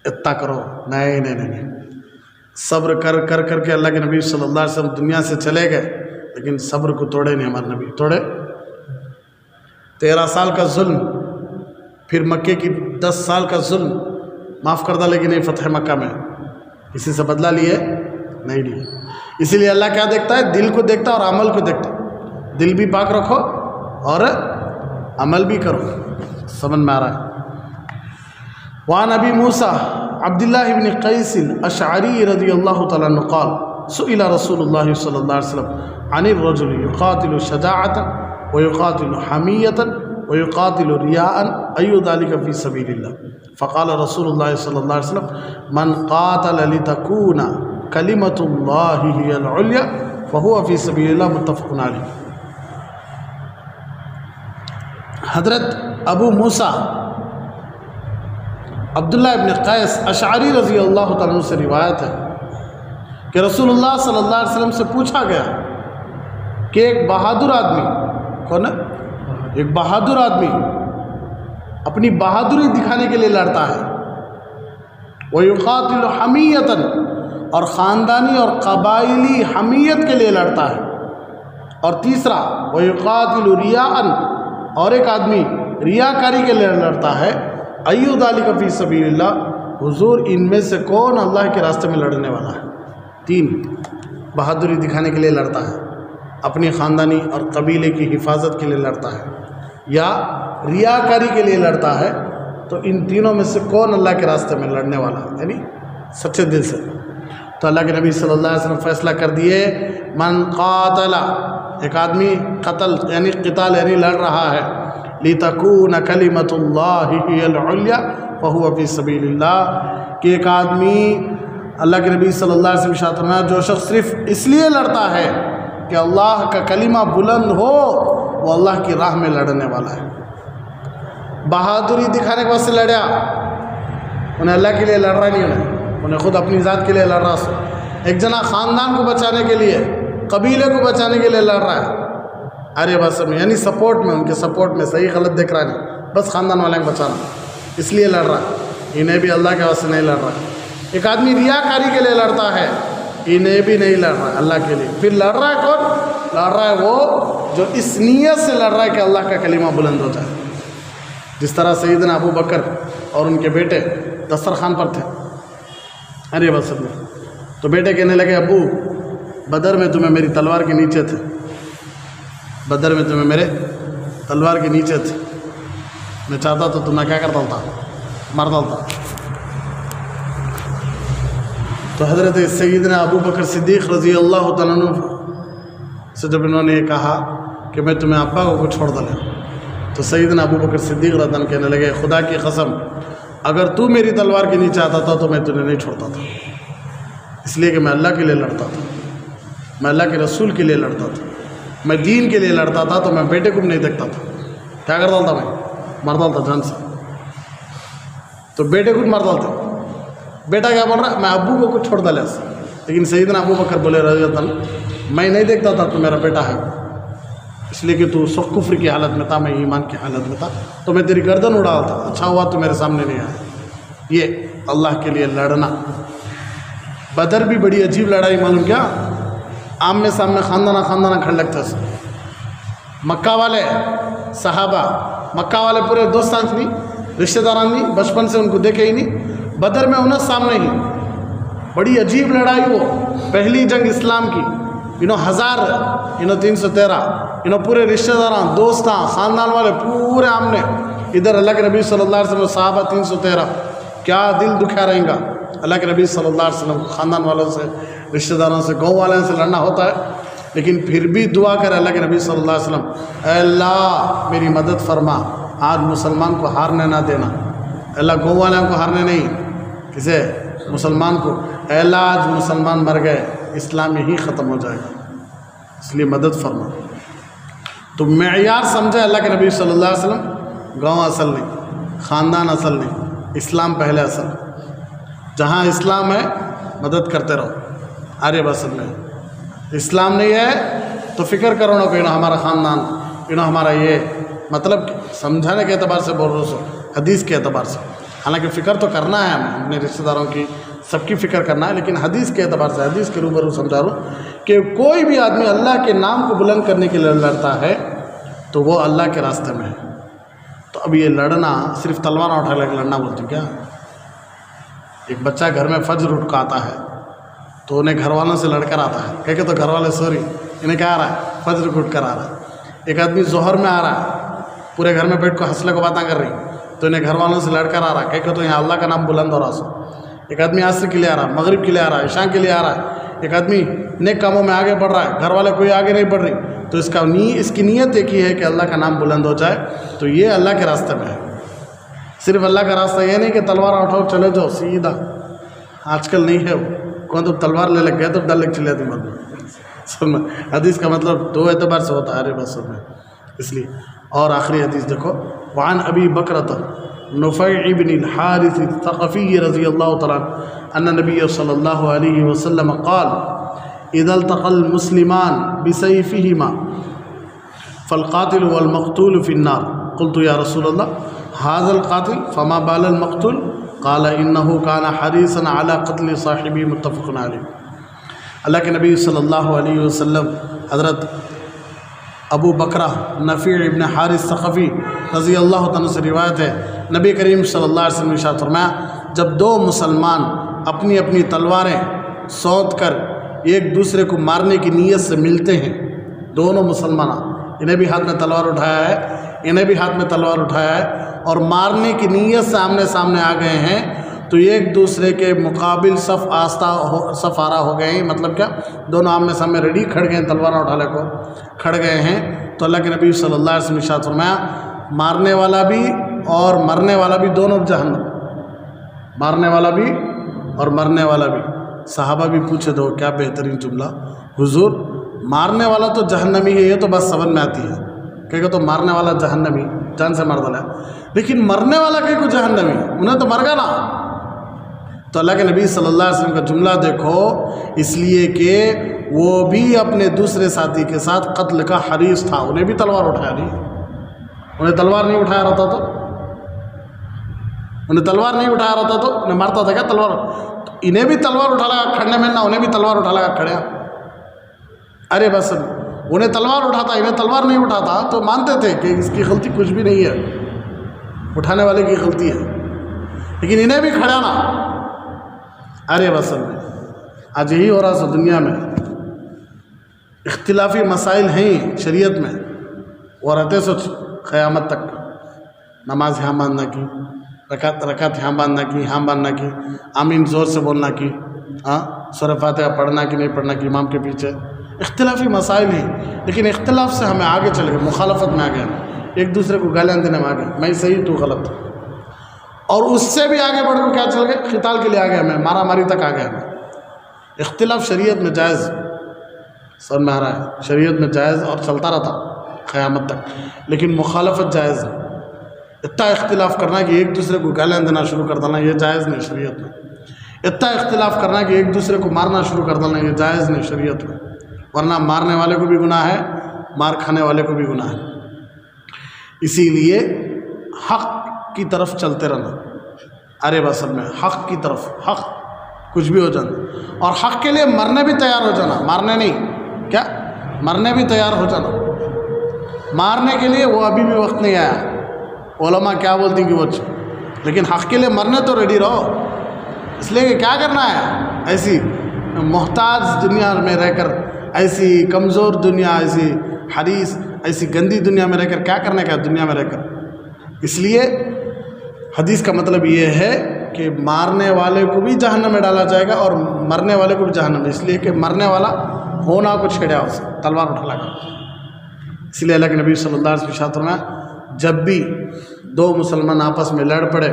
اتنا کرو، نہیں. صبر کر کے اللہ کے نبی صلی اللہ علیہ وسلم دنیا سے چلے گئے، لیکن صبر کو توڑے نہیں ہمارے نبی. توڑے 13 سال کا ظلم، پھر مکے کی 10 سال کا ظلم معاف کر ڈالے کہ نہیں فتح مکہ میں کسی سے بدلہ لیے نہیں لیے. اسی لیے اللہ کیا دیکھتا ہے؟ دل کو دیکھتا اور عمل کو دیکھتا. دل بھی پاک رکھو اور عمل بھی کرو. سمجھ میں آ رہا ہے؟ وعن ابی موسیٰ عبداللہ بن قیس الاشعری رضی اللہ تعالیٰ عنہ قال سئل رسول اللہ صلی اللہ علیہ وسلم عن الرجل يقاتل شجاعة ويقاتل حمية ويقاتل رياء أي ذلك في سبيل الله فقال رسول الله صلى الله عليه وسلم من قاتل لتكون كلمة الله هي العليا فهو في سبيل الله متفق عليه. حضرت ابو موسیٰ عبداللہ ابن قیس اشعری رضی اللہ تعالیٰ عنہ سے روایت ہے کہ رسول اللہ صلی اللہ علیہ وسلم سے پوچھا گیا کہ ایک بہادر آدمی کون ہے؟ ایک بہادر آدمی اپنی بہادری دکھانے کے لیے لڑتا ہے، وَيُقَاتِلُ حَمِيَّةً اور خاندانی اور قبائلی حمیت کے لیے لڑتا ہے، اور تیسرا وَيُقَاتِلُ رِيَاءً اور ایک آدمی ریاکاری کے لیے لڑتا ہے، أَيُّ ذَلِكَ فِي سَبِيلِ اللَّهِ حضور ان میں سے کون اللہ کے راستے میں لڑنے والا ہے؟ تین، بہادری دکھانے کے لیے لڑتا ہے، اپنی خاندانی اور قبیلے کی حفاظت کے لیے لڑتا ہے، یا ریاکاری کے لیے لڑتا ہے، تو ان تینوں میں سے کون اللہ کے راستے میں لڑنے والا ہے؟ یعنی سچے دل سے۔ تو اللہ کے نبی صلی اللہ علیہ وسلم فیصلہ کر دیے، من قاتل، ایک آدمی قتل یعنی قتال یعنی لڑ رہا ہے، لِتَكُونَ كَلِمَةُ اللَّهِ هِيَ الْعُلْيَا فَهُوَ فِي سَبِيلِ اللَّهِ کہ ایک آدمی، اللہ کے نبی صلی اللہ علیہ وسلم ارشاد فرمایا، جو شخص صرف اس لیے لڑتا ہے کہ اللہ کا کلمہ بلند ہو، وہ اللہ کی راہ میں لڑنے والا ہے۔ بہادری دکھانے کے واسطے سے لڑیا، انہیں اللہ کے لیے لڑ رہا نہیں، انہیں خود اپنی ذات کے لیے لڑ رہا سو۔ ایک جنا خاندان کو بچانے کے لیے، قبیلے کو بچانے کے لیے لڑ رہا ہے، ارے بس یعنی سپورٹ میں، ان کے سپورٹ میں، صحیح غلط دیکھ رہا نہیں، بس خاندان والے کو بچانا اس لیے لڑ رہا ہے، انہیں بھی اللہ کے واسطے نہیں لڑ رہا۔ ایک آدمی ریاکاری کے لیے لڑتا ہے، انہیں بھی نہیں لڑ رہا ہے اللہ کے لیے۔ پھر لڑ رہا ہے کون؟ لڑ رہا ہے وہ جو اس نیت سے لڑ رہا ہے کہ اللہ کا کلمہ بلند ہو جائے۔ جس طرح سیدنا ابو بکر اور ان کے بیٹے دسترخوان پر تھے، ارے بس میں تو بیٹے کہنے لگے، ابو بدر میں تمہیں میری تلوار کے نیچے تھے، بدر میں تمہیں میرے تلوار کے نیچے تھے، میں چاہتا تو تمہیں کیا کرتا تھا؟ مار ڈالتا۔ تو حضرت سیدنا ابو بکر صدیق رضی اللہ تعالیٰ عنہ سے جب انہوں نے یہ کہا کہ میں تمہیں ابا کو چھوڑ دوں، تو سیدنا ابو بکر صدیق رضی اللہ عنہ کہنے لگے، خدا کی قسم اگر تو میری تلوار کے نیچے آتا تھا تو میں تمہیں نہیں چھوڑتا تھا، اس لیے کہ میں اللہ کے لیے لڑتا تھا، میں اللہ کے رسول کے لیے لڑتا تھا، میں دین کے لیے لڑتا تھا، تو میں بیٹے کو بھی نہیں دیکھتا تھا، کیا کرتا تھا؟ میں مار ڈالتا جان سے، تو بیٹے کو مار ڈالتا۔ بیٹا کیا بول رہا ہے؟ میں ابو کو کچھ چھوڑ ڈالے، لیکن سیدنا ابو بکر بولے رضی اللہ عنہ، میں نہیں دیکھتا تھا تو میرا بیٹا ہے، اس لیے کہ تو سخت کفر کی حالت میں تھا، میں ایمان کی حالت میں تھا، تو میں تیری گردن اڑا تھا، اچھا ہوا تو میرے سامنے نہیں آیا۔ یہ اللہ کے لیے لڑنا۔ بدر بھی بڑی عجیب لڑائی، معلوم کیا؟ آمنے سامنے خاندانہ کھڑ لگتا ہے، مکہ والے صحابہ، مکہ والے پورے دوستان نہیں، رشتہ داران نہیں، بچپن سے ان کو دیکھے ہی نہیں، بدر میں انہیں سامنے ہی، بڑی عجیب لڑائی وہ، پہلی جنگ اسلام کی، 1000 313 پورے رشتہ داران، دوستاں، خاندان والے پورے آمنے، ادھر اللہ کے نبی صلی اللہ علیہ وسلم صحابہ 313، کیا دل دکھا رہیں گا اللہ کے نبی صلی اللہ علیہ وسلم، خاندان والوں سے، رشتہ داروں سے، گاؤں والوں سے لڑنا ہوتا ہے، لیکن پھر بھی دعا کرے اللہ کے نبی صلی اللہ علیہ وسلم، اے اللہ میری مدد فرما، آج مسلمان کو ہارنے نہ دینا، اللہ گاؤں والوں کو ہارنے نہیں، کسے؟ مسلمان کو، اے اللہ آج مسلمان مر گئے، اسلام یہی ختم ہو جائے گا، اس لیے مدد فرما۔ تو معیار سمجھے اللہ کے نبی صلی اللہ علیہ وسلم، گاؤں اصل نہیں، خاندان اصل نہیں، اسلام پہلے اصل، جہاں اسلام ہے مدد کرتے رہو، ارے بس میں اسلام نہیں ہے تو فکر کرو نا کہ ہمارا خاندان، ہمارا یہ، مطلب سمجھانے کے اعتبار سے بول رہا ہوں، حدیث کے اعتبار سے، حالانکہ فکر تو کرنا ہے ہمیں، اپنے رشتہ داروں کی، سب کی فکر کرنا ہے، لیکن حدیث کے اعتبار سے، حدیث کے روبرو سمجھا رہا ہوں کہ کوئی بھی آدمی اللہ کے نام کو بلند کرنے کے لیے لڑتا ہے تو وہ اللہ کے راستے میں ہے۔ تو اب یہ لڑنا صرف تلوار اٹھا لے کے لڑنا بولتے کیا؟ ایک بچہ گھر میں فجر اٹھ کا آتا ہے تو انہیں گھر والوں سے لڑ کر آتا ہے، کہ تو گھر والے سوری، انہیں کیا آ رہا ہے؟ فجر اٹھ کر آ رہا ہے۔ ایک آدمی ظہر میں آ رہا ہے، پورے گھر میں بیٹھ کو ہنسلے کو باتیں کر رہی، تو انہیں گھر والوں سے لڑ کر آ رہا ہے، کہ تو یہاں اللہ کا نام بلند ہو رہا سو۔ ایک آدمی عصر کے لیے آ رہا ہے، مغرب کے لیے آ رہا ہے، عشاء کے لیے آ رہا ہے، ایک آدمی نیک کاموں میں آگے بڑھ رہا ہے، گھر والے کوئی آگے نہیں بڑھ رہی، تو اس کی نیت ایک ہی ہے کہ اللہ کا نام بلند ہو جائے، تو یہ اللہ کے راستے میں ہے۔ صرف اللہ کا راستہ یہ نہیں کہ تلوار اٹھاؤ چلے جاؤ سیدھا، آج کل نہیں ہے وہ، کون تو تلوار لے لگ گیا تو ڈر لگ چلے تم سن میں، حدیث کا مطلب دو اعتبار سے ہوتا ہے، ارے بس میں اس لیے۔ اور آخری حدیث دیکھو، وعن ابی بکرۃ نفیع بن الحارث الثقفی رضی اللہ تعالیٰ عنہ ان نبی صلی اللہ علیہ وسلم قال اذا التقى المسلمان بسيفهما فالقاتل والمقتول في النار قلت يا رسول الله هذا القاتل فما بال المقتول قال انه كان حريصا على قتل صاحبه متفق علیہ۔ اللہ کے نبی صلی اللہ علیہ وسلم حضرت ابو بکرہ نفیع ابن حارث ثقفی رضی اللہ عنہ سے روایت ہے، نبی کریم صلی اللہ علیہ وسلم نے ارشاد فرمایا جب دو مسلمان اپنی اپنی تلواریں سونت کر ایک دوسرے کو مارنے کی نیت سے ملتے ہیں، دونوں مسلمان، انہیں بھی ہاتھ میں تلوار اٹھایا ہے، انہیں بھی ہاتھ میں تلوار اٹھایا ہے، اور مارنے کی نیت سے آمنے سامنے آ گئے ہیں، تو ایک دوسرے کے مقابل صف آرا ہو گئے ہیں، مطلب کیا، دونوں آمنے سامنے ریڈی کھڑ گئے ہیں، تلوار اٹھانے کو کھڑ گئے ہیں، تو اللہ کے نبی صلی اللہ علیہ وسلم نے ارشاد فرمایا مارنے والا بھی اور مرنے والا بھی دونوں جہنم، مارنے والا بھی اور مرنے والا بھی۔ صحابہ بھی پوچھے تو کیا بہترین جملہ، حضور مارنے والا تو جہنمی ہے، یہ تو بس سمجھ میں آتی ہے کہ تو مارنے والا جہنمی جان سے مار ڈالا، لیکن مرنے والا کہ کو جہنمی، انہیں تو مر گا نا۔ تو اللہ کے نبی صلی اللہ علیہ وسلم کا جملہ دیکھو، اس لیے کہ وہ بھی اپنے دوسرے ساتھی کے ساتھ قتل کا حریص تھا، انہیں بھی تلوار اٹھایا نہیں، انہیں تلوار نہیں اٹھایا رہتا تو انہیں تلوار نہیں اٹھایا رہتا تو انہیں مارتا تھا کیا تلوار، تو انہیں بھی تلوار اٹھا لگا کھڑنے میں، نہ انہیں بھی تلوار اٹھا لگا کھڑیا، ارے بس انہیں تلوار اٹھاتا انہیں تلوار نہیں اٹھاتا تو مانتے تھے کہ اس کی غلطی کچھ بھی نہیں ہے، اٹھانے والے کی غلطی ہے، لیکن انہیں بھی کھڑا نا، ارے بس آج یہی ہو رہا سو دنیا میں، اختلافی مسائل ہیں شریعت میں، وہ رہتے سو قیامت تک، نماز یہاں باندھنا کی، رکعت یہاں باندھنا کی، یہاں باندھنا کی، آمین زور سے بولنا کی، سورہ فاتحہ پڑھنا کی نہیں پڑھنا کی امام کے پیچھے، اختلافی مسائل ہیں، لیکن اختلاف سے ہمیں آگے چلے گئے، مخالفت میں آ گئے، ایک دوسرے کو گالیاں دینے میں آ گئے، میں صحیح تو غلط، اور اس سے بھی آگے بڑھ کر کیا چل گئے، قتال کے لیے آ گئے، میں مارا ماری تک آ گئے۔ اختلاف شریعت میں جائز، سر میں آ رہا ہے، شریعت میں جائز اور چلتا رہتا قیامت تک، لیکن مخالفت جائز ہے، اتنا اختلاف کرنا کہ ایک دوسرے کو گالیاں دینا شروع کر دینا یہ جائز نہیں شریعت میں، اتنا اختلاف کرنا کہ ایک دوسرے کو مارنا شروع کر دینا یہ جائز نہیں شریعت میں، ورنہ مارنے والے کو بھی گناہ ہے، مار کھانے والے کو بھی گناہ ہے۔ اسی لیے حق کی طرف چلتے رہنا، ارے بس میں حق کی طرف، حق کچھ بھی ہو جانا، اور حق کے لیے مرنے بھی تیار ہو جانا، مارنے نہیں، کیا مرنے بھی تیار ہو جانا، مارنے کے لیے وہ ابھی بھی وقت نہیں آیا، علماء کیا بولتی ہیں کہ وہ لیکن حق کے لیے مرنے تو ریڈی رہو، اس لیے کہ کیا کرنا ہے، ایسی محتاج دنیا میں رہ کر، ایسی کمزور دنیا، ایسی حریص، ایسی گندی دنیا میں رہ کر کیا کرنے کا دنیا میں رہ کر۔ اس لیے حدیث کا مطلب یہ ہے کہ مارنے والے کو بھی جہنم میں ڈالا جائے گا اور مرنے والے کو بھی جہنم میں، اس لیے کہ مرنے والا ہونا کو چھیڑا اسے، تلوار اٹھا لگا۔ اس لیے اللہ کے نبی صلی اللہ علیہ وسلم نے جب بھی دو مسلمان آپس میں لڑ پڑے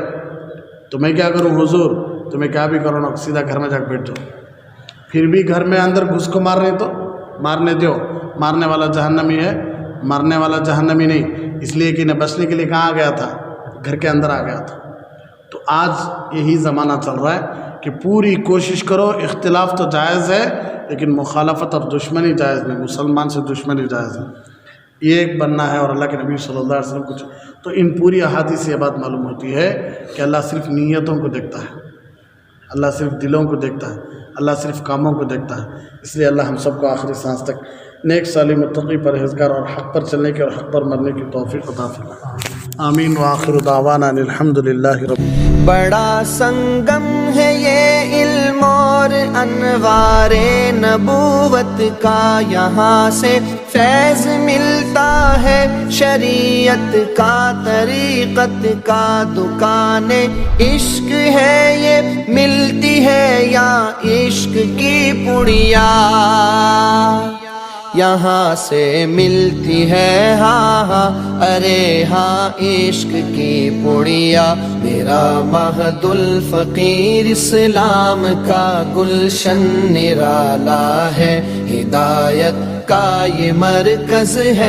تو میں کیا کروں حضور، تو میں کیا بھی کروں نا، سیدھا گھر میں جا کے بیٹھ جاؤ، پھر بھی گھر میں اندر گھس کو مار رہے تو مارنے دو، مارنے والا جہنمی ہے، مرنے والا جہنمی نہیں، اس لیے کہ انہیں بچنے کے لیے کہاں آ گیا تھا، گھر کے اندر آ گیا تھا۔ تو آج یہی زمانہ چل رہا ہے کہ پوری کوشش کرو، اختلاف تو جائز ہے لیکن مخالفت اور دشمنی جائز نہیں، مسلمان سے دشمنی جائز نہیں، یہ ایک بننا ہے۔ اور اللہ کے نبی صلی اللہ علیہ وسلم کچھ تو ان پوری احادیث سے یہ بات معلوم ہوتی ہے کہ اللہ صرف نیتوں کو دیکھتا ہے، اللہ صرف دلوں کو دیکھتا ہے، اللہ صرف کاموں کو دیکھتا ہے۔ اس لیے اللہ ہم سب کو آخری سانس تک نیک صالح متقی پرہیزگار اور حق پر چلنے کی اور حق پر مرنے کی توفیق عطا فرمائے، آمین۔ وآخر دعوانا الحمدللہ رب۔ بڑا سنگم ہے یہ علم اور انوار نبوت کا، یہاں سے فیض ملتا ہے شریعت کا، طریقت کا دکان عشق ہے یہ، ملتی ہے یا عشق کی پڑیا، یہاں سے ملتی ہے ہاں ہاں ارے ہاں عشق کی پڑیا۔ میرا مہد الفقیر اسلام کا گلشن نرالا ہے، ہدایت کا یہ مرکز ہے۔